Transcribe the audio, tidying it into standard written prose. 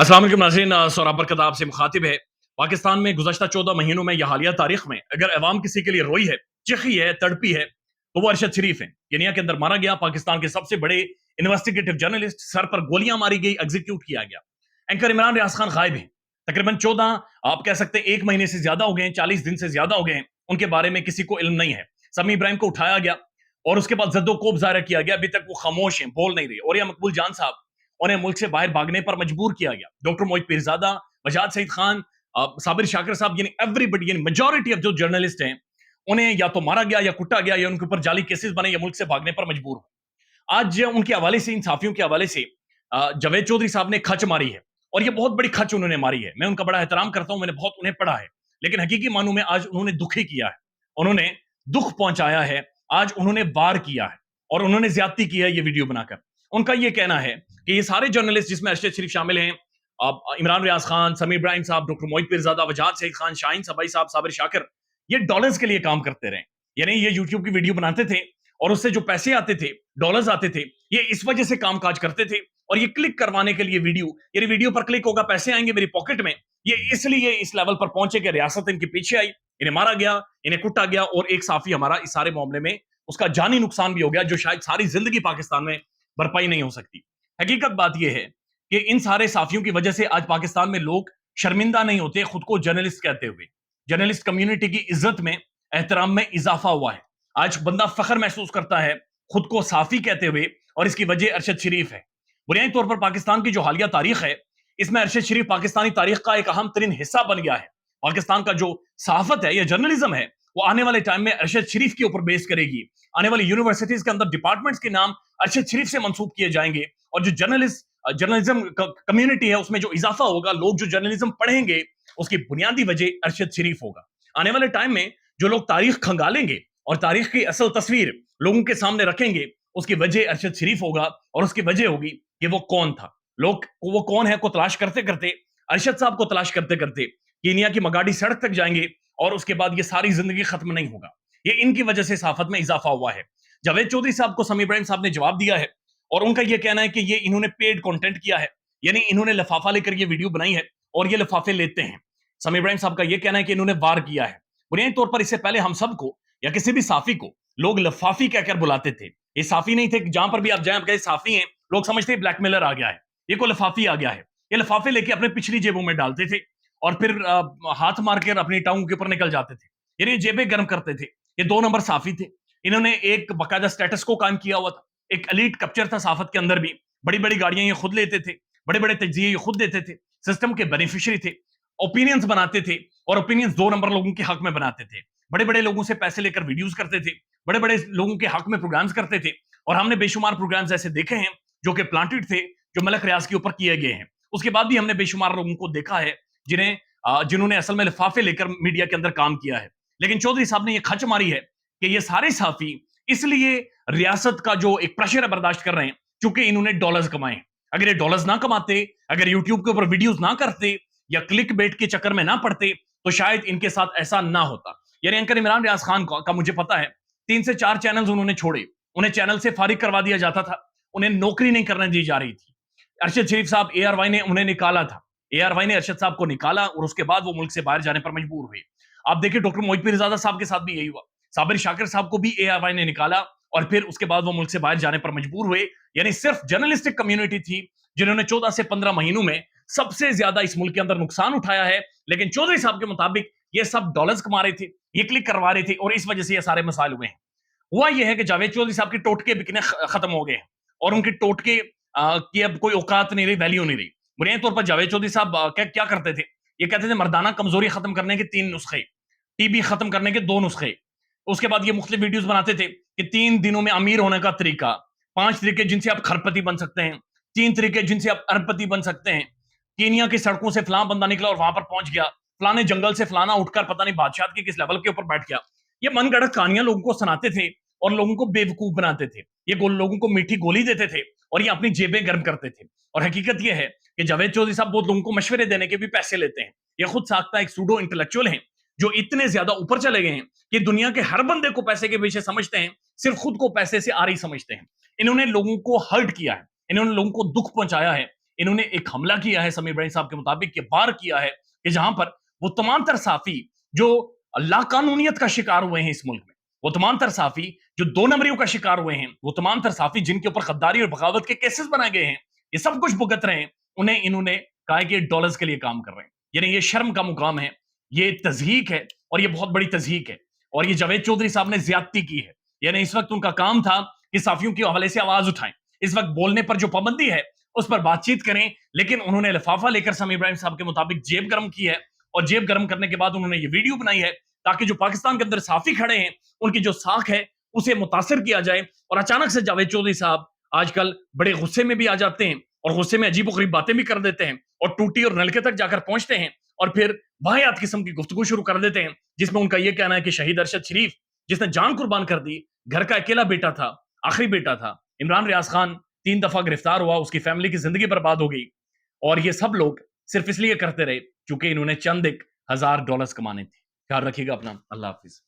अस्सलाम वालेकुम नाज़रीन, सोहराब बरकत आपसे मुखातिब है। पाकिस्तान में गुज़श्ता 14 महीनों में या हालिया तारीख में अगर अवाम किसी के लिए रोई है, चिखी है, तड़पी है, तो वो अरशद शरीफ है। केनिया के अंदर मारा गया, पाकिस्तान के सबसे बड़े इन्वेस्टिगेटिव जर्नलिस्ट, सर पर गोलियां मारी गई, एग्जीक्यूट किया गया। एंकर इमरान रियाज खान गायब है। तकरीबन 14, आप कह सकते हैं 1 महीने से ज्यादा हो गए हैं, 40 दिन से ज्यादा हो गए हैं। उनके बारे में किसी को इल्म नहीं है। समी इब्राहिम को उठाया गया और उसके बाद जद्दोकोब ज़ाहिर किया गया। अभी तक वो खामोश हैं, बोल नहीं रहे। और यह मकबूल जान साहब, उन्हें मुल्क से बाहर भागने पर मजबूर किया गया। डॉक्टर मोहित पीरजादा, वजाद सईद खान, साबिर शाकिर साहब, यानी एवरीबडी, यानी मेजॉरिटी ऑफ जो जर्नलिस्ट हैं, उन्हें या तो मारा गया या कुटा गया या उनके ऊपर जाली केसेस बने या मुल्क से भागने पर मजबूर हो। आज उनके हवाले से, इन साफियों के हवाले से जावेद चौधरी साहब ने खच मारी है और ये बहुत बड़ी खच उन्होंने मारी है। मैं उनका बड़ा एहतराम करता हूं, मैंने बहुत उन्हें पढ़ा है, लेकिन हकीकी मानों में आज उन्होंने दुखी किया है, उन्होंने दुख पहुंचाया है, आज उन्होंने वार किया है और उन्होंने ज्यादती की है ये वीडियो बनाकर। उनका ये कहना है कि ये सारे जर्नलिस्ट, जिसमें अरशद शरीफ शामिल हैं, इमरान रियाज खान, समी इब्राहिम साहब, डॉक्टर मोहित पीरजादा, वजाद सईद खान, शाहीन सबाई साहब, साबिर शाकिर, ये डॉलर्स के लिए काम करते रहे। यानी ये यूट्यूब की वीडियो बनाते थे और उससे जो पैसे आते थे, डॉलर्स आते थे, ये इस वजह से काम काज करते थे। और ये क्लिक करवाने के लिए वीडियो, यानी वीडियो पर क्लिक होगा, पैसे आएंगे मेरी पॉकेट में, ये इसलिए इस लेवल पर पहुंचे कि रियासत इनके पीछे आई, इन्हें मारा गया, इन्हें कुटा गया और एक साफी हमारा इस सारे मामले में उसका जानी नुकसान भी हो गया, जो शायद सारी जिंदगी पाकिस्तान में भरपाई नहीं हो सकती। हकीकत बात यह है कि इन सारे साफियों की वजह से आज पाकिस्तान में लोग शर्मिंदा नहीं होते खुद को जर्नलिस्ट कहते हुए। जर्नलिस्ट कम्युनिटी की इज्जत में, एहतराम में इजाफा हुआ है। आज बंदा फख्र महसूस करता है खुद को साफी कहते हुए, और इसकी वजह अरशद शरीफ है। बुनियादी तौर पर पाकिस्तान की जो हालिया तारीख है, इसमें अरशद शरीफ पाकिस्तानी तारीख का एक अहम तरीन हिस्सा बन गया है। पाकिस्तान का जो सहाफत है या जर्नलिज्म है, वो आने वाले टाइम में अरशद शरीफ के ऊपर बेस करेगी। आने वाली यूनिवर्सिटीज के अंदर डिपार्टमेंट्स के नाम अरशद शरीफ से मंसूब किए जाएंगे और जो जर्नलिज्म कम्युनिटी है उसमें जो इजाफा होगा, लोग जो जर्नलिज्म पढ़ेंगे, उसकी बुनियादी वजह अरशद शरीफ होगा। आने वाले टाइम में जो लोग तारीख खंगालेंगे और तारीख की असल तस्वीर लोगों के सामने रखेंगे, उसकी वजह अरशद शरीफ होगा और उसकी वजह होगी कि वो कौन था। लोग वो कौन है को तलाश करते करते, अरशद साहब को तलाश करते करते कीनिया की मगाडी सड़क तक जाएंगे और उसके बाद ये सारी जिंदगी खत्म नहीं होगा। ये इनकी वजह से सहाफत में इजाफा हुआ है। जावेद चौधरी साहब को समी इब्राहिम साहब ने जवाब दिया है और उनका यह कहना है कि ये इन्होंने पेड कंटेंट किया है, यानी इन्होंने लिफाफा लेकर ये वीडियो बनाई है और ये लिफाफे लेते हैं। समी इब्राहिम साहब का यह कहना है कि इन्होंने वार किया है। बुनियादी तौर पर इससे पहले हम सबको या किसी भी साफी को लोग लफाफी कहकर बुलाते थे। ये साफी नहीं थे, जहां पर भी आप जाएं आप कहें साफी हैं, लोग समझते हैं ब्लैकमेलर आ गया है, ये को लफाफी आ गया है। ये लिफाफे लेके अपने पिछली जेबों में डालते थे और फिर हाथ मार कर अपनी टांगों के ऊपर निकल जाते थे, यानी जेबें गर्म करते थे। ये 2 नंबर साफी थे। इन्होंने एक बाकायदा स्टेटस को कायम किया हुआ था, एक एलीट कल्चर था साफत के अंदर भी। बड़ी बड़ी गाड़ियां ये खुद लेते थे, बड़े बड़े तजिए ये खुद देते थे, सिस्टम के बेनिफिशियरी थे, ओपिनियंस बनाते थे और ओपिनियंस 2 नंबर लोगों के हक में बनाते थे। बड़े बड़े लोगों से पैसे लेकर वीडियोस करते थे, बड़े बड़े लोगों के हक में प्रोग्राम्स करते थे। और हमने बेशुमार प्रोग्राम्स ऐसे देखे हैं जो कि प्लांटेड थे, जो मलक रियाज के ऊपर किए गए हैं। उसके बाद भी हमने बेशुमार लोगों को देखा है जिन्होंने असल में लिफाफे लेकर मीडिया के अंदर काम किया है। लेकिन चौधरी साहब ने यह खच मारी है कि ये सारे साफी इसलिए रियासत का जो एक प्रेशर है बर्दाश्त कर रहे हैं क्योंकि इन्होंने डॉलर्स कमाए। अगर ये डॉलर्स ना कमाते, अगर यूट्यूब के ऊपर वीडियोस ना करते या क्लिक बेट के चक्कर में ना पड़ते, तो शायद इनके साथ ऐसा ना होता। यानी एंकर इमरान रियाज खान का मुझे पता है 3 से 4 चैनल्स उन्होंने छोड़े, उन्हें चैनल से फारिग करवा दिया जाता था, उन्हें नौकरी नहीं करने दी जा रही थी। अरशद शरीफ साहब, एआरवाई ने उन्हें निकाला था, एआरवाई ने अरशद साहब को निकाला और उसके बाद वो मुल्क से बाहर जाने पर मजबूर हुए। आप देखिए डॉक्टर मोहित पीरजादा साहब के साथ भी यही हुआ। साबिर शाकिर साहब को भी एआरवाई ने निकाला और फिर उसके बाद वो मुल्क से बाहर जाने पर मजबूर हुए। यानी सिर्फ जर्नलिस्टिक कम्युनिटी थी जिन्होंने 14 से 15 महीनों में सबसे ज्यादा इस मुल्क के अंदर नुकसान उठाया है। लेकिन चौधरी साहब के मुताबिक ये सब डॉलर्स कमा रहे थे, ये क्लिक करवा रहे थे और इस वजह से ये सारे मसाइल हुए हैं। हुआ यह है कि जावेद चौधरी साहब के टोटके बिकने खत्म हो गए और उनके टोटके की अब कोई औकात नहीं रही, वैल्यू नहीं रही। बुनियादी तौर पर जावेद चौधरी साहब क्या करते थे, ये कहते थे मर्दाना कमजोरी खत्म करने के 3 नुस्खे, टीबी खत्म करने के 2 नुस्खे। उसके बाद ये मुख्तलिफ वीडियोस बनाते थे कि 3 दिनों में अमीर होने का तरीका, 5 तरीके जिनसे आप खरपति बन सकते हैं, 3 तरीके जिनसे आप अरबपति बन सकते हैं। कीनिया की सड़कों से फलां बंदा निकला और वहां पर पहुंच गया, फलाने जंगल से फलाना उठकर पता नहीं बादशाह के किस लेवल के ऊपर बैठ गया। ये मनगढ़ंत कहानियां लोगों को सुनाते थे और लोगों को बेवकूफ बनाते थे। ये लोगों को मीठी गोली देते थे और ये अपनी जेबें गर्म करते थे। और हकीकत ये है कि जावेद चौधरी साहब बहुत लोगों को मशवरे देने के भी पैसे लेते हैं। ये खुद साख्ता एक सूडो इंटेलेक्चुअल हैं जो इतने ज्यादा ऊपर चले गए हैं कि दुनिया के हर बंदे को पैसे के पीछे समझते हैं, सिर्फ खुद को पैसे से आ रही समझते हैं। इन्होंने लोगों को हर्ट किया है, इन्होंने लोगों को दुख पहुंचाया है, انہوں نے ایک حملہ کیا ہے سمیع ابراہیم صاحب کے مطابق کہ وار کیا ہے کہ جہاں پر وہ تمام تر صحافی جو لا قانونیت کا شکار ہوئے ہیں اس ملک میں، وہ تمام تر صحافی جو دو نمبریوں کا شکار ہوئے ہیں، وہ تمام تر صحافی جن کے اوپر غداری اور بغاوت کے کیسز بنائے گئے ہیں، یہ سب کچھ بھگت رہے ہیں، انہوں نے کہا ہے کہ ڈالرز کے لیے کام کر رہے ہیں. یعنی یہ شرم کا مقام ہے، یہ تضحیک ہے، اور یہ بہت بڑی تضحیک ہے. اور یہ جاوید چودھری صاحب نے زیادتی کی ہے. یعنی اس وقت ان کا کام تھا کہ صحافیوں کے حوالے سے آواز اٹھائیں، اس وقت بولنے پر جو پابندی ہے اس پر بات چیت کریں، لیکن انہوں نے لفافہ لے کر سمیع ابراہیم صاحب کے مطابق جیب گرم کی ہے، اور جیب گرم کرنے کے بعد انہوں نے یہ ویڈیو بنائی ہے تاکہ جو پاکستان کے اندر صحافی کھڑے ہیں ان کی جو ساکھ ہے اسے متاثر کیا جائے. اور اچانک سے جاوید چودھری صاحب آج کل بڑے غصے میں بھی آ جاتے ہیں، اور غصے میں عجیب و غریب باتیں بھی کر دیتے ہیں، اور ٹوٹی اور نلکے تک جا کر پہنچتے ہیں، اور پھر واحد قسم کی گفتگو شروع کر دیتے ہیں جس میں ان کا یہ کہنا ہے کہ شہید ارشد شریف جس نے جان قربان کر دی، گھر کا اکیلا بیٹا تھا، آخری بیٹا تھا، عمران ریاض خان 3 دفعہ گرفتار ہوا، اس کی فیملی کی زندگی برباد ہو گئی، اور یہ سب لوگ صرف اس لیے کرتے رہے کیونکہ انہوں نے چند ایک $1000 کمانے تھے. خیال رکھیے گا اپنا. اللہ حافظ.